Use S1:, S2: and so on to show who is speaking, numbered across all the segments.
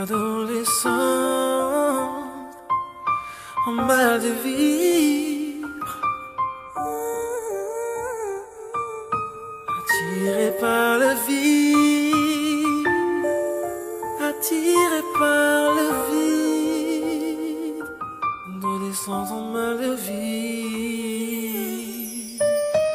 S1: Adolescent, en mal de vivre, attiré par le vide, attiré par le vide, adolescent en mal de vivre.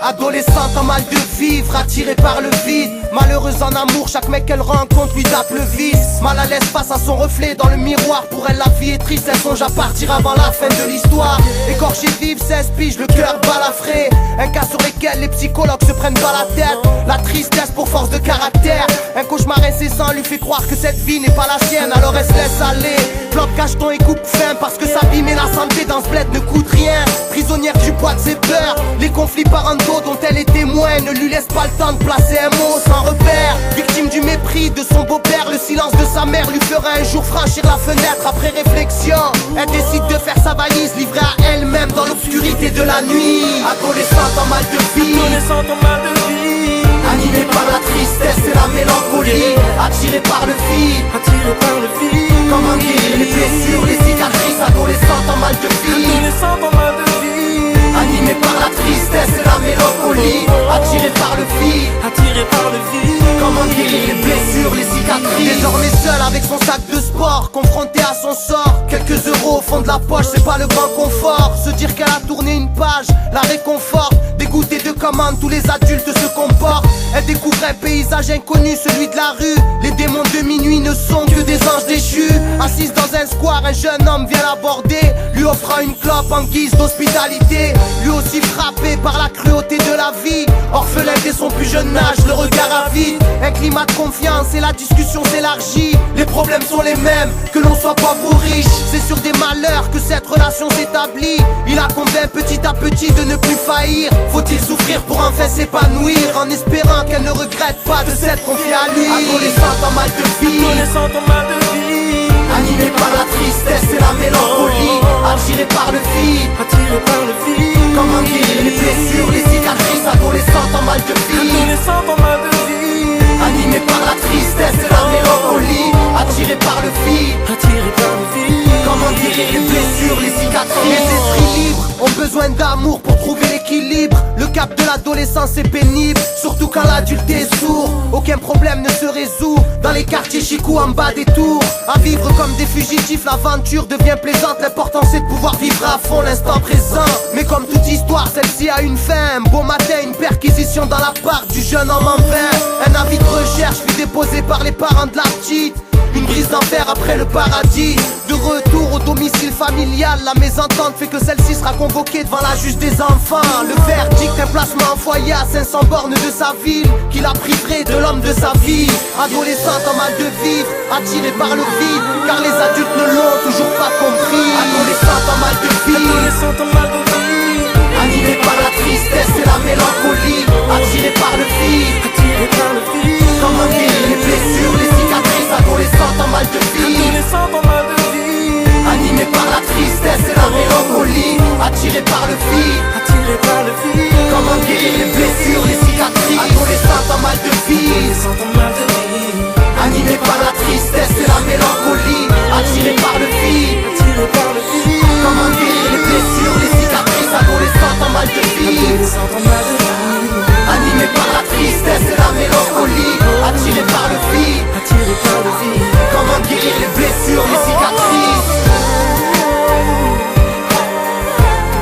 S2: Adolescente en mal de vivre, attirée par le vide. Malheureuse en amour, chaque mec qu'elle rencontre lui tape le vice. Mal à l'aise face à son reflet dans le miroir. Pour elle la vie est triste, elle songe à partir avant la fin de l'histoire. Écorché vive, 16 piges, le cœur balafré. Un cas sur lequel les psychologues se prennent pas la tête. La tristesse pour force de caractère. Un cauchemar incessant lui fait croire que cette vie n'est pas la sienne. Alors elle se laisse aller, clope, cacheton et coupe fin. Parce que sa vie mais la santé dans ce bled ne coûte rien. Prisonnière du poids de ses peurs, les conflits parentaux dont elle est témoin ne lui laissent pas le temps de placer un mot sans repère. Victime du mépris de son beau-père, le silence de sa mère lui fera un jour franchir la fenêtre. Après réflexion, elle décide de faire sa valise, livrée à elle-même dans l'obscurité de la nuit. Adolescente en mal de vie,
S1: Adolescente en mal de vie,
S2: animée par la tristesse et la mélancolie, attirée par le vide,
S1: attiré par le vide.
S2: comment guérir les blessures, les cicatrices. Adolescente en mal de vie,
S1: Adolescente en mal de vie,
S2: animée par la tristesse et la mélancolie, attirée par le vide,
S1: attiré par le vide.
S2: comment guérir les blessures, les cicatrices. Désormais seul avec son sac de sport, confronté à son sort. Quelques euros au fond de la poche, c'est pas le grand confort. Se dire qu'elle a tourné une page, la réconforte. Dégoûtée de comment tous les adultes se comportent. Elle découvre un paysage inconnu, celui de la rue. Les démons de minuit ne sont que des anges déchus. Assise dans un square, un jeune homme vient l'aborder, lui offrant une clope en guise d'hospitalité. Lui aussi frappé par la cruauté de la vie, orphelin dès son plus jeune âge, le regard avide. Un climat de confiance et la discussion s'élargit. Les problèmes sont les mêmes, que l'on soit pauvre ou riche. C'est sur des malheurs que cette relation s'établit. Il a convaincu petit à petit de ne plus faillir. Faut-il souffrir pour enfin s'épanouir, en espérant qu'elle ne regrette pas de s'être confiée à lui. Adolescente en mal de vie,
S1: Adolescente en mal de vie,
S2: animée par la tristesse et la mélancolie, attirée par le vide,
S1: attiré par le vide.
S2: comment guérir les blessures, les cicatrices. Adolescente en mal de vie,
S1: Adolescente en mal de vie,
S2: animée par la tristesse et la mélancolie, attirée par le vide,
S1: attiré par le vide.
S2: comment guérir les blessures, les cicatrices. Les esprits libres ont besoin d'amour pour trouver l'équilibre. Le cap de l'adolescence est pénible, surtout quand l'adulte est sourd. Aucun problème ne se résout dans les quartiers chicous en bas des tours. À vivre comme des fugitifs, l'aventure devient plaisante. L'important c'est de pouvoir vivre à fond l'instant présent. Mais comme toute histoire, celle-ci a une fin. Un beau matin, une perquisition dans l'appart du jeune homme en vain. Un avis de recherche fut déposé par les parents de la petite. Une brise d'enfer après le paradis. De retour au domicile familial, la mésentente fait que celle-ci sera convoquée devant la juge des enfants. Le verdict, un placement en foyer à 500 bornes de sa ville, qui la priverait de l'homme de sa vie. Adolescente en mal de vivre, attirée par le vide, car les adultes ne l'ont toujours pas compris. Adolescente en mal de vie,
S1: Adolescente en mal de vie,
S2: animée par la tristesse et la mélancolie, attirée par le vide,
S1: attiré par le vide.
S2: comment guérir les blessures, les cicatrices. Adolescente en mal de vie,
S1: Adolescente en mal de vie,
S2: animée par la tristesse et la mélancolie, attirée par le vide,
S1: attiré par le vide.
S2: comment guérir les blessures, les cicatrices. Adolescente en mal de vie,
S1: Adolescente en mal de vie,
S2: animée par la tristesse et la mélancolie, attirée par le vide,
S1: attiré par le vide.
S2: comment guérir les blessures, les cicatrices. Adolescente en mal de vie,
S1: Adolescente en mal de vie,
S2: animée par la tristesse et la mélancolie, attirée par le vide,
S1: attiré par le vide.
S2: comment guérir les blessures, les cicatrices.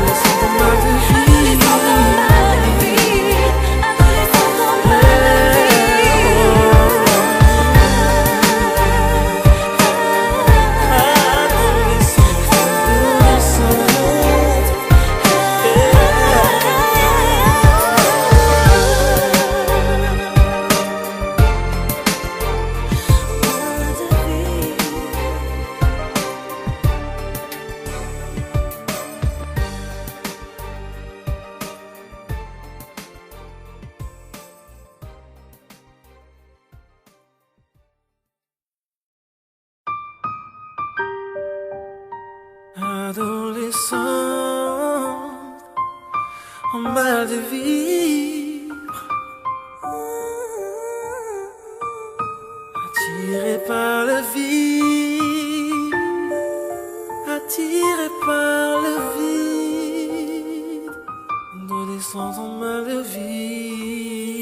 S1: Adolescente en mal de vie, adolescente en mal de vivre, attiré par le vide, attiré par le vide, adolescente en mal de vie.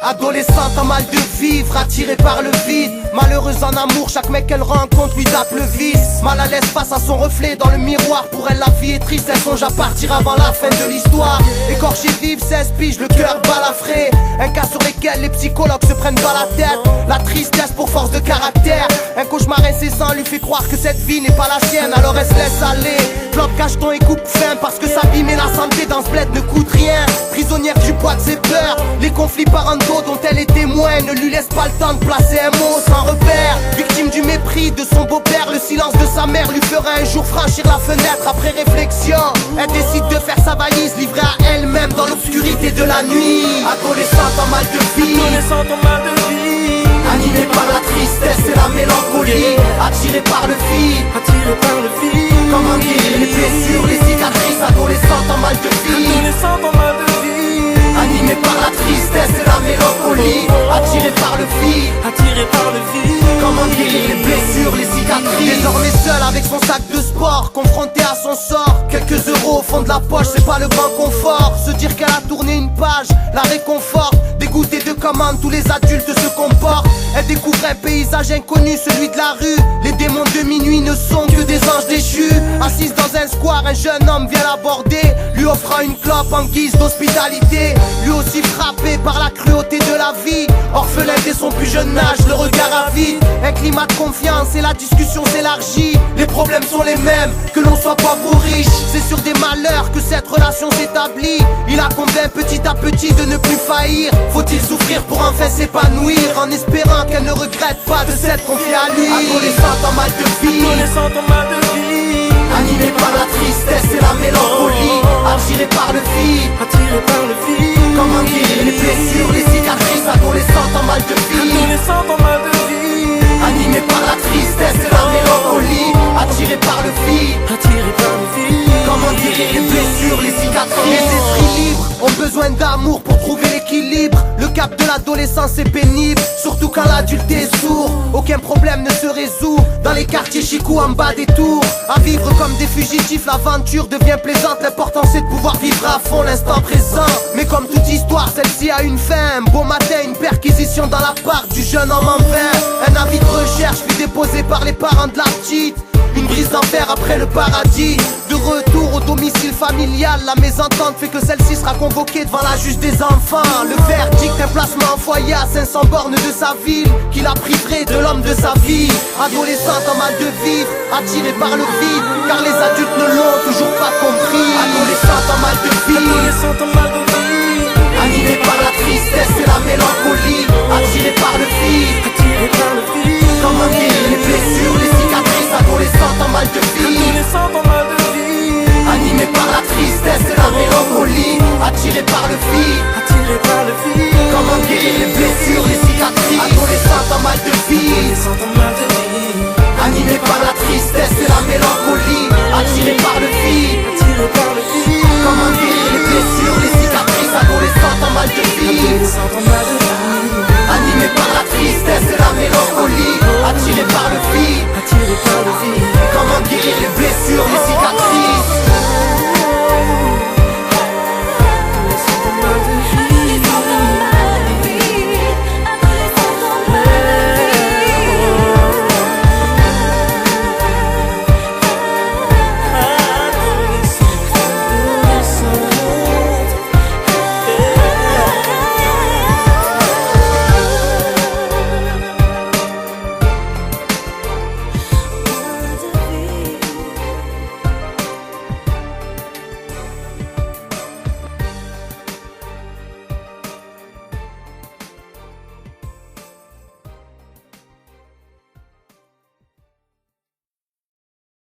S2: Adolescente en mal de vivre, attirée par le vide. Malheureuse en amour, chaque mec qu'elle rencontre lui tape le vice. Mal à l'aise face à son reflet dans le miroir. Pour elle la vie est triste, elle songe à partir avant la fin de l'histoire. Écorchée vive, 16 piges, le cœur balafré. Un cas sur lequel les psychologues se prennent pas la tête. La tristesse pour force de caractère. Un cauchemar incessant lui fait croire que cette vie n'est pas la sienne. Alors elle se laisse aller, bloque cacheton et coupe fin. Parce que sa vie mais la santé dans ce bled ne coûte rien. Prisonnière du poids de ses peurs, les conflits parentaux dont elle est témoin ne lui laissent pas le temps de placer un mot sans repère. Victime du mépris de son beau-père, le silence de sa mère lui fera un jour franchir la fenêtre. Après réflexion, elle décide de faire sa valise, livrée à elle-même dans l'obscurité de la nuit. Adolescente en mal de vie,
S1: Adolescente en mal de vie,
S2: animée par la tristesse et la mélancolie, attirée par le vide,
S1: attiré par le vide.
S2: comment guérir les blessures, les cicatrices. Adolescente en mal de vie,
S1: Adolescente en mal de vie,
S2: animée par la tristesse et la mélancolie, attirée par le vide,
S1: attiré par le vide.
S2: comment guérir les blessures, les cicatrices. Désormais seule avec son sac de sport, confrontée à son sort. Quelques euros au fond de la poche, c'est pas le grand confort. Se dire qu'elle a tourné une page, la réconforte. Dégoûtée de comment tous les adultes se comportent. Elle découvre un paysage inconnu, celui de la rue. Les démons de minuit ne sont que des anges déchus. Assise dans un square, un jeune homme vient l'aborder, lui offrant une clope en guise d'hospitalité. Lui aussi frappé par la cruauté de la vie, orphelin dès son plus jeune âge, le regard avide. Un climat de confiance et la discussion s'élargit. Les problèmes sont les mêmes, que l'on soit pauvre ou riche. C'est sur des malheurs que cette relation s'établit. Il a convainc petit à petit de ne plus faillir. Faut-il souffrir pour enfin s'épanouir, en espérant qu'elle ne regrette pas de s'être confiée à lui. Adolescente en mal de vie,
S1: Adolescente en mal de vie,
S2: animée par la tristesse et la mélancolie, attirée par le vide,
S1: attiré par le vide.
S2: comment guérir les blessures, les cicatrices. Adolescente en mal de vie,
S1: Adolescente en mal de vie,
S2: animée par la tristesse et la mélancolie, attirée par le vide,
S1: attiré par le vide.
S2: comment guérir les blessures, les cicatrices. Les esprits libres ont besoin d'amour pour trouver l'équilibre. Le cap de l'adolescence est pénible, surtout quand l'adulte est sourd. Aucun problème ne se résout dans les quartiers chicous en bas des tours. À vivre comme des fugitifs, l'aventure devient plaisante. L'important c'est de pouvoir vivre à fond l'instant présent. Mais comme toute histoire, celle-ci a une fin. Un beau matin, une perquisition dans l'appart du jeune homme en vain. Un avis de recherche fut déposé par les parents de la petite. Une brise d'enfer après le paradis. De retour au domicile familial, la mésentente fait que celle-ci sera convoquée devant la juge des enfants. Le verdict, un placement en foyer à 500 bornes de sa ville, qui la priverait de l'homme de sa vie. Adolescente en mal de vivre, attirée par le vide, car les adultes ne l'ont toujours pas compris. Adolescente en mal de vie,
S1: Adolescente en mal de vie,
S2: animée par la tristesse et la mélancolie,